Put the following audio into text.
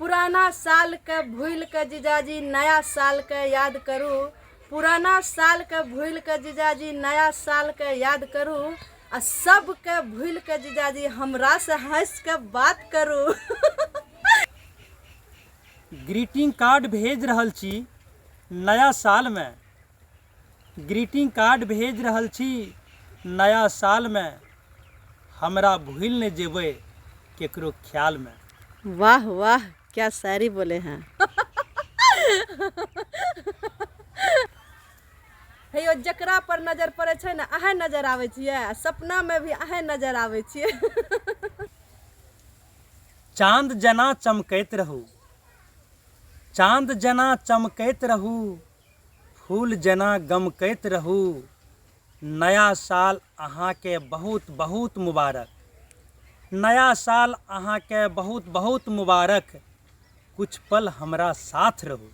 पुराना साल के भूल के जीजाजी नया साल के याद करू। पुराना साल के भूल के जीजाजी नया साल के याद करू। आ सब के भूल के जीजाजी हमरा से हंस के बात करू। ग्रीटिंग कार्ड भेज रहल छी नया साल में। ग्रीटिंग कार्ड भेज रहल छी नया साल में। हमरा भूल न जेबै केकरो ख्याल में। वाह वाह, क्या शायरी बोले हैं। हेयो जकरा पर नजर पड़े छै ने अहे नजर आवे छियै, सपना में भी अहे नजर आवे छियै। चांद जना चमकैत रहू, चांद जना चमकैत रहू, फूल जना गमकैत रहू। नया साल अहाँ के बहुत बहुत मुबारक। नया साल अहाँ के बहुत बहुत मुबारक। कुछ पल हमरा साथ रहू।